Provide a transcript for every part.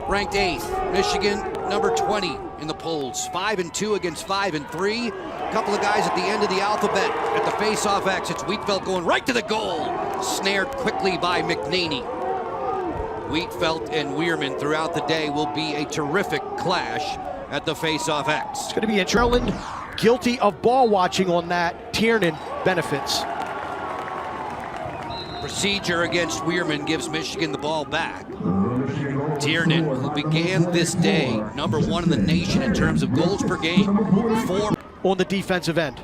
ranked 8th. Michigan, number 20 in the polls. 5-2 against 5-3. A couple of guys at the end of the alphabet at the face-off X. It's Wietfeldt going right to the goal. Snared quickly by McNaney. Wietfeldt and Wierman throughout the day will be a terrific clash at the face-off X. It's going to be a Maryland guilty of ball watching on that. Tiernan benefits. Procedure against Wierman gives Michigan the ball back. Tiernan, who began this day number 1 in the nation in terms of goals per game, 4 on the defensive end.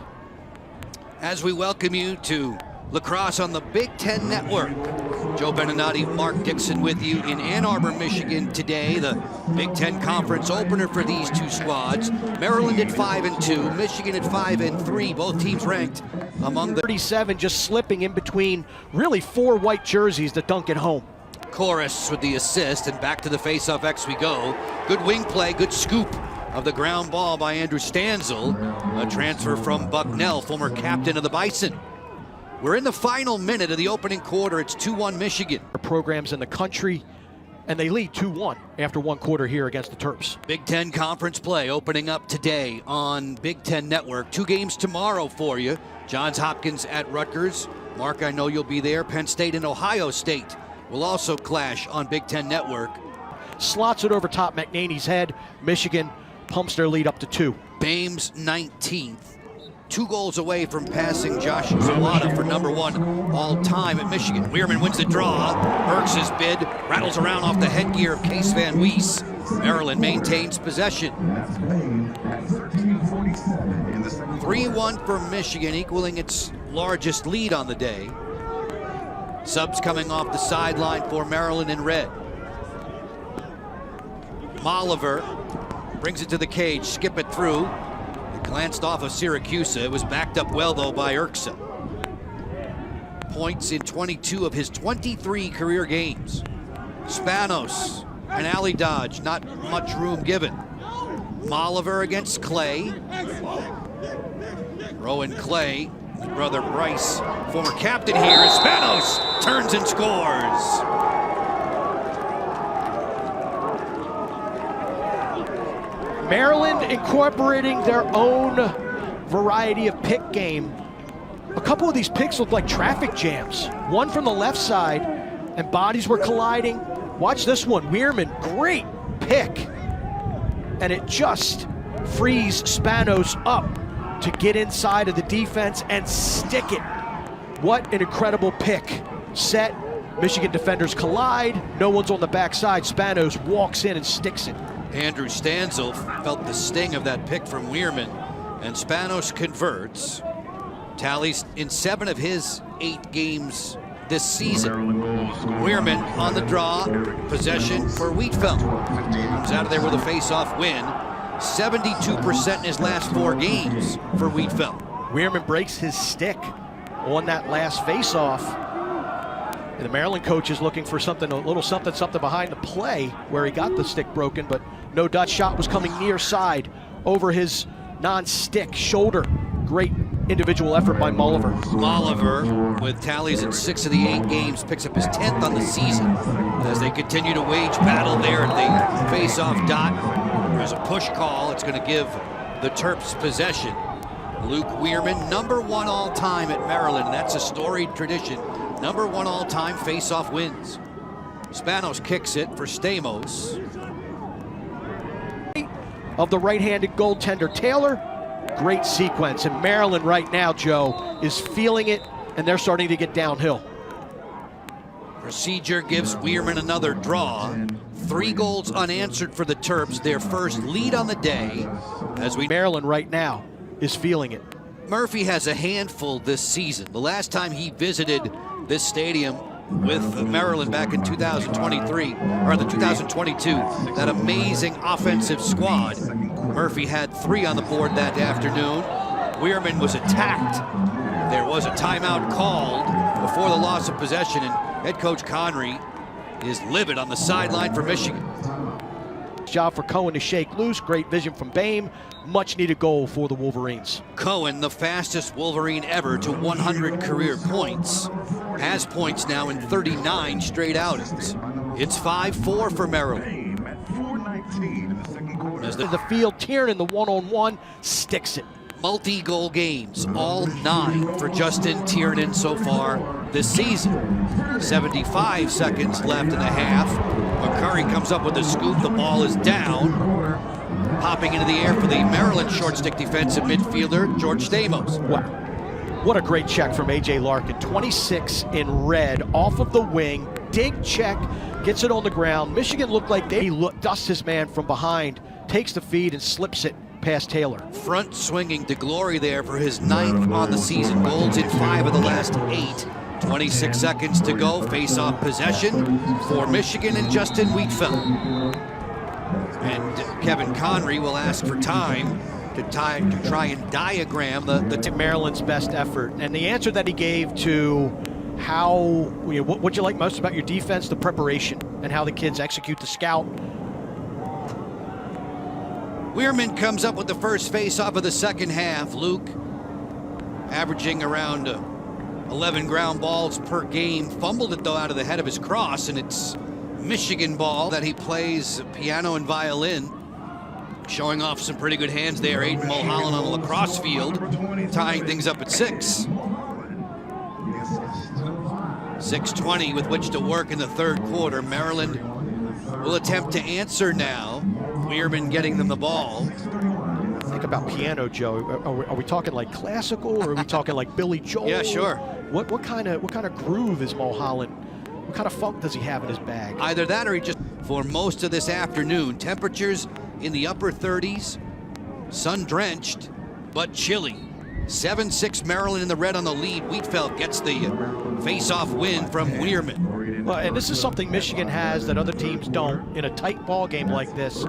As we welcome you to Lacrosse on the Big Ten Network. Joe Beninati, Mark Dixon with you in Ann Arbor, Michigan today. The Big Ten Conference opener for these two squads. Maryland at 5-2, Michigan at 5-3. Both teams ranked among the 37, just slipping in between really 4 white jerseys to dunk it home. Chorus with the assist, and back to the face-off X we go. Good wing play, good scoop of the ground ball by Andrew Stanzel, a transfer from Bucknell, former captain of the Bison. We're in the final minute of the opening quarter. It's 2-1 Michigan. Programs in the country, and they lead 2-1 after 1 quarter here against the Terps. Big Ten Conference play opening up today on Big Ten Network. 2 games tomorrow for you. Johns Hopkins at Rutgers. Mark, I know you'll be there. Penn State and Ohio State will also clash on Big Ten Network. Slots it over top McNaney's head. Michigan pumps their lead up to 2. Bames 19th. 2 goals away from passing Josh Zawada for number 1 all-time at Michigan. Wierman wins the draw. Burks his bid, rattles around off the headgear of Case Van Wees. Maryland maintains possession. 3-1 for Michigan, equaling its largest lead on the day. Subs coming off the sideline for Maryland in red. Molliver brings it to the cage, skip it through. It glanced off of Syracuse. It was backed up well, though, by Urksa. Points in 22 of his 23 career games. Spanos, an alley dodge, not much room given. Molliver against Clay. Rowan Clay, his brother Bryce, former captain here, and Spanos turns and scores. Maryland incorporating their own variety of pick game. A couple of these picks look like traffic jams. One from the left side, and bodies were colliding. Watch this one, Wierman, great pick. And it just frees Spanos up to get inside of the defense and stick it. What an incredible pick. Set, Michigan defenders collide, no one's on the backside. Spanos walks in and sticks it. Andrew Stanzel felt the sting of that pick from Wierman, and Spanos converts. Tallies in 7 of his 8 games this season. Wierman on the draw, possession for Wietfeldt. Comes out of there with a face-off win. 72% in his last 4 games for Wietfeldt. Wierman breaks his stick on that last face-off. And the Maryland coach is looking for something, a little something behind the play where he got the stick broken, but no Dutch shot was coming near side over his non-stick shoulder. Great individual effort by Molliver. Molliver, with tallies in 6 of the 8 games, picks up his 10th on the season. As they continue to wage battle there at the face-off dot, there's a push call. It's going to give the Terps possession. Luke Wierman, number 1 all-time at Maryland, and that's a storied tradition. Number 1 all-time face-off wins. Spanos kicks it for Stamos. Of the right-handed goaltender Taylor, great sequence. And Maryland right now, Joe, is feeling it, and they're starting to get downhill. Procedure gives Wierman another draw. 3 goals unanswered for the Terps, their first lead on the day. Maryland right now is feeling it. Murphy has a handful this season. The last time he visited this stadium with Maryland back in 2023, or the 2022, that amazing offensive squad. Murphy had 3 on the board that afternoon. Wierman was attacked. There was a timeout called before the loss of possession, and head coach Connery is livid on the sideline for Michigan. Job for Cohen to shake loose. Great vision from Bame. Much needed goal for the Wolverines. Cohen, the fastest Wolverine ever to 100 career points, has points now in 39 straight outings. It's 5-4 for Maryland. As In the field, Tiernan, the one-on-one, sticks it. multi-goal games, all 9 for Justin Tiernan so far this season. 75 seconds left in the half. McCurry comes up with a scoop. The ball is down. Popping into the air for the Maryland short stick defensive midfielder, George Stamos. Wow. What a great check from A.J. Larkin. 26 in red, off of the wing. Dig check, gets it on the ground. Michigan looked like they dusts his man from behind, takes the feed and slips it past Taylor. Front swinging to glory there for his 9th on the season. Goals in 5 of the last 8. 26 seconds to go. Face-off possession for Michigan and Justin Wietfeldt. And Kevin Conry will ask for time to try and diagram the Maryland's best effort. And the answer that he gave to how, what you like most about your defense, the preparation, and how the kids execute the scout. Wierman comes up with the first face-off of the second half. Luke averaging around 11 ground balls per game. Fumbled it, though, out of the head of his cross, and it's Michigan ball that he plays piano and violin. Showing off some pretty good hands there. Aiden Mulholland on the lacrosse field, tying things up at 6. 6:20 with which to work in the third quarter. Maryland will attempt to answer now. Wierman getting them the ball. Think about piano, Joe. Are we talking like classical, or are we talking like Billy Joel? Yeah, sure. What kind of groove is Mulholland? What kind of funk does he have in his bag? Either that, or he just, for most of this afternoon, temperatures in the upper 30s, sun-drenched, but chilly. 7-6 Maryland in the red on the lead. Wietfeldt gets the face-off win from Wierman. Well, and this is something Michigan has that other teams don't. In a tight ball game like this,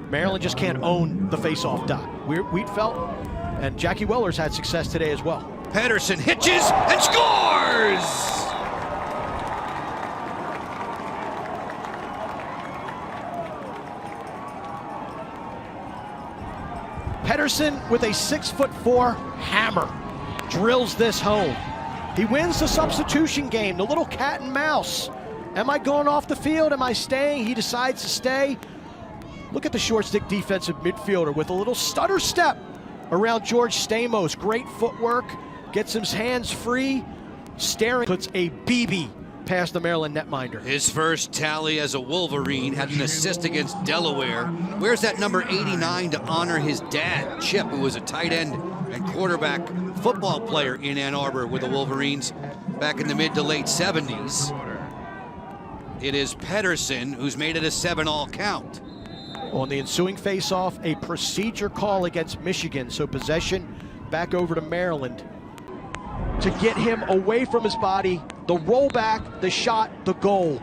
Maryland just can't own the face-off dot. Wietfeldt and Jackie Weller's had success today as well. Pedersen hitches and scores! Pedersen with a 6'4" hammer drills this home. He wins the substitution game, the little cat and mouse. Am I going off the field? Am I staying? He decides to stay. Look at the short stick defensive midfielder with a little stutter step around George Stamos. Great footwork, gets his hands free, staring, puts a BB past the Maryland netminder. His first tally as a Wolverine, had an assist against Delaware. Where's that number 89 to honor his dad, Chip, who was a tight end and quarterback football player in Ann Arbor with the Wolverines back in the mid to late 70s. It is Pedersen who's made it a 7-all count. On the ensuing face-off, a procedure call against Michigan, so possession back over to Maryland. To get him away from his body, the rollback, the shot, the goal.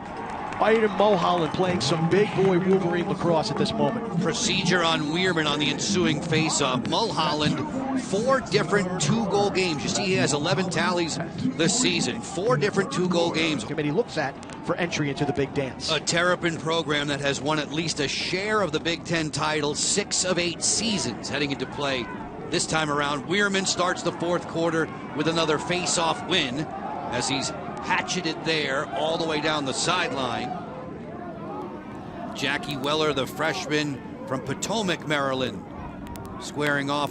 Aiden Mulholland playing some big boy Wolverine lacrosse at this moment. Procedure on Wierman on the ensuing face-off. Mulholland, 4 different 2-goal games. You see he has 11 tallies this season. 4 different 2-goal games. Committee looks at for entry into the big dance. A Terrapin program that has won at least a share of the Big Ten title 6 of 8 seasons heading into play this time around. Wierman starts the fourth quarter with another face-off win as he's hatcheted there all the way down the sideline. Jackie Weller, the freshman from Potomac, Maryland, squaring off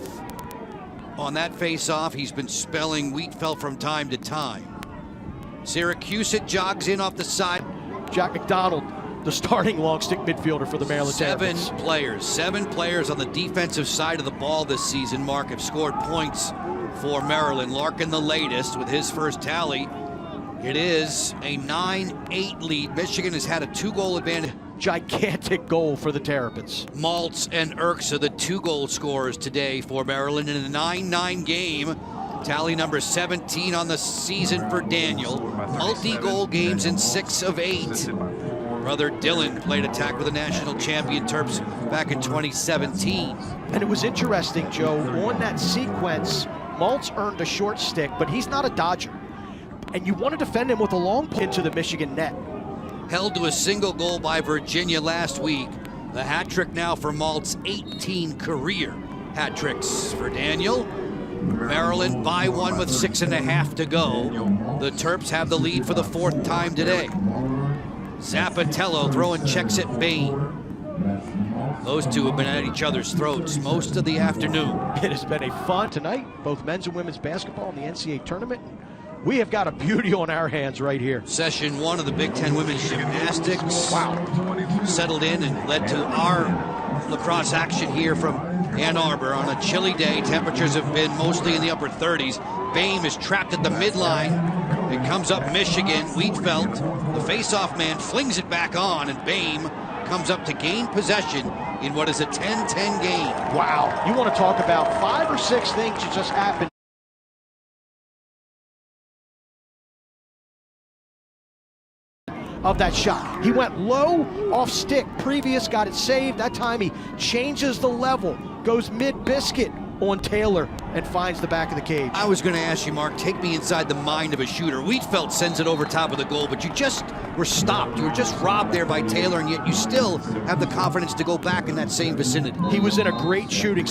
on that face-off. He's been spelling Wietfeldt from time to time. Syracuse jogs in off the side. Jack McDonald, the starting long stick midfielder for the Maryland Terrapins. 7 players on the defensive side of the ball this season, Mark, have scored points for Maryland. Larkin the latest with his first tally. It is a 9-8 lead. Michigan has had a 2-goal advantage. Gigantic goal for the Terrapins. Maltz and Erks are the 2-goal scorers today for Maryland in a 9-9 game. Tally number 17 on the season for Daniel. Multi-goal games in 6 of 8. Brother Dylan played attack with the national champion Terps back in 2017. And it was interesting, Joe, on that sequence, Maltz earned a short stick, but he's not a dodger. And you want to defend him with a long pull into the Michigan net. Held to a single goal by Virginia last week. The hat trick now for Maltz, 18 career hat tricks for Daniel. Maryland by 1 with 6.5 to go. The Terps have the lead for the 4th time today. Zappatello throwing checks at Bain. Those two have been at each other's throats most of the afternoon. It has been a fun tonight, both men's and women's basketball in the NCAA tournament. We have got a beauty on our hands right here. Session 1 of the Big Ten Women's Gymnastics. Wow. Settled in and led to our lacrosse action here from Ann Arbor on a chilly day. Temperatures have been mostly in the upper 30s. Boehm is trapped at the midline. It comes up Michigan. Wietfeldt, the face-off man, flings it back on, and Boehm comes up to gain possession in what is a 10-10 game. Wow. You want to talk about 5 or 6 things that just happened of that shot. He went low off stick. Previous got it saved. That time he changes the level, goes mid-biscuit on Taylor, and finds the back of the cage. I was going to ask you, Mark, take me inside the mind of a shooter. Wietfeldt sends it over top of the goal, but you just were stopped. You were just robbed there by Taylor, and yet you still have the confidence to go back in that same vicinity. He was in a great shooting.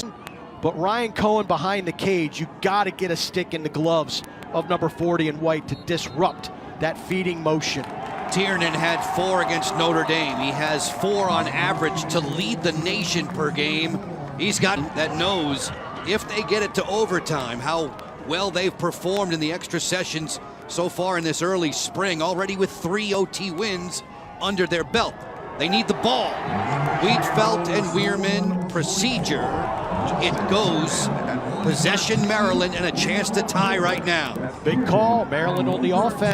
But Ryan Cohen behind the cage, you got to get a stick in the gloves of number 40 in white to disrupt that feeding motion. Tiernan had 4 against Notre Dame. He has 4 on average to lead the nation per game. He's got that knows if they get it to overtime, how well they've performed in the extra sessions so far in this early spring, already with 3 OT wins under their belt. They need the ball. Wietfeldt and Wierman, procedure. It goes. Possession Maryland and a chance to tie right now. Big call, Maryland on the offense.